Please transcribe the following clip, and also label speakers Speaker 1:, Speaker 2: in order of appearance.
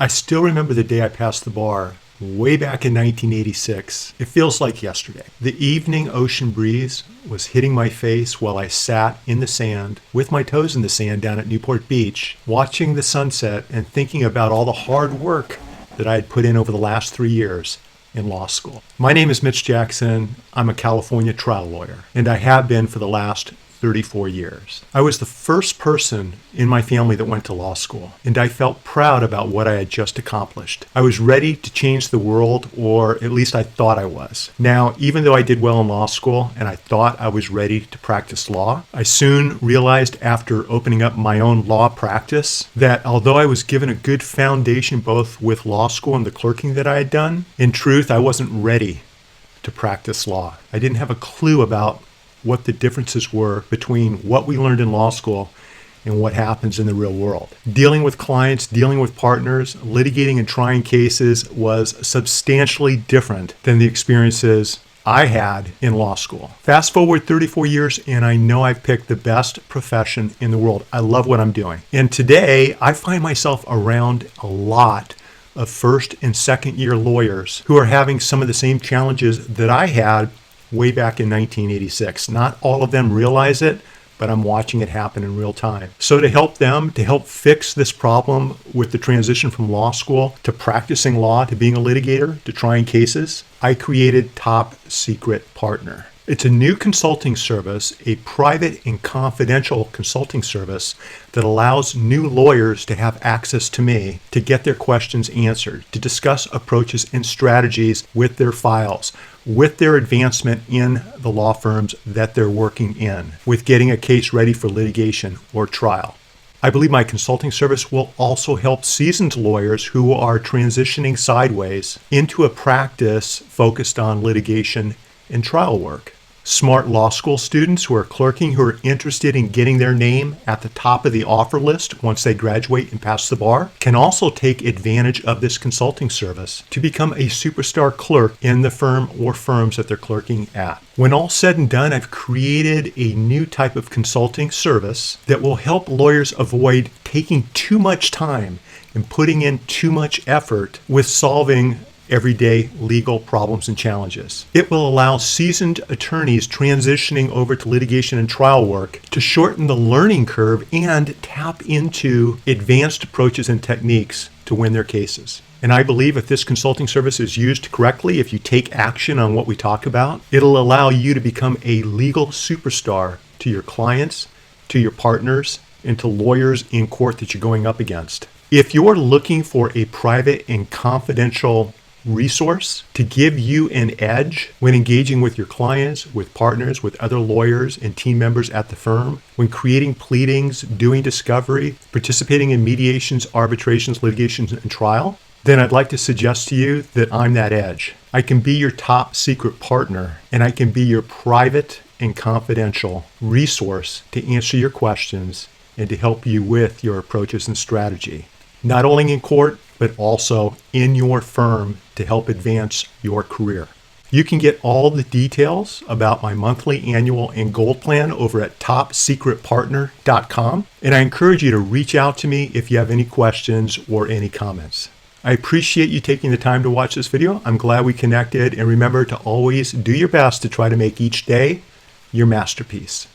Speaker 1: I still remember the day I passed the bar way back in 1986. It feels like yesterday. The evening ocean breeze was hitting my face while I sat in the sand with my toes in the sand down at Newport Beach, watching the sunset and thinking about all the hard work that I had put in over the last 3 years in law school. My name is Mitch Jackson. I'm a California trial lawyer, and I have been for the last 34 years. I was the first person in my family that went to law school, and I felt proud about what I had just accomplished. I was ready to change the world, or at least I thought I was. Now, even though I did well in law school and I thought I was ready to practice law, I soon realized after opening up my own law practice that although I was given a good foundation both with law school and the clerking that I had done, in truth, I wasn't ready to practice law. I didn't have a clue about what the differences were between what we learned in law school and what happens in the real world. Dealing with clients, dealing with partners, litigating and trying cases was substantially different than the experiences I had in law school. Fast forward 34 years and I know I've picked the best profession in the world. I love what I'm doing. And today I find myself around a lot of first and second year lawyers who are having some of the same challenges that I had way back in 1986. Not all of them realize it, but I'm watching it happen in real time. So to help them, to help fix this problem with the transition from law school to practicing law, to being a litigator, to trying cases, I created Top Secret Partner. It's a new consulting service, a private and confidential consulting service that allows new lawyers to have access to me to get their questions answered, to discuss approaches and strategies with their files, with their advancement in the law firms that they're working in, with getting a case ready for litigation or trial. I believe my consulting service will also help seasoned lawyers who are transitioning sideways into a practice focused on litigation and trial work. Smart law school students who are clerking, who are interested in getting their name at the top of the offer list once they graduate and pass the bar, can also take advantage of this consulting service to become a superstar clerk in the firm or firms that they're clerking at. When all said and done, I've created a new type of consulting service that will help lawyers avoid taking too much time and putting in too much effort with solving everyday legal problems and challenges. It will allow seasoned attorneys transitioning over to litigation and trial work to shorten the learning curve and tap into advanced approaches and techniques to win their cases. And I believe if this consulting service is used correctly, if you take action on what we talk about, it'll allow you to become a legal superstar to your clients, to your partners, and to lawyers in court that you're going up against. If you're looking for a private and confidential resource to give you an edge when engaging with your clients, with partners, with other lawyers and team members at the firm, when creating pleadings, doing discovery, participating in mediations, arbitrations, litigations, and trial, then I'd like to suggest to you that I'm that edge. I can be your top secret partner, and I can be your private and confidential resource to answer your questions and to help you with your approaches and strategy, not only in court, but also in your firm to help advance your career. You can get all the details about my monthly, annual, and gold plan over at topsecretpartner.com. And I encourage you to reach out to me if you have any questions or any comments. I appreciate you taking the time to watch this video. I'm glad we connected. And remember to always do your best to try to make each day your masterpiece.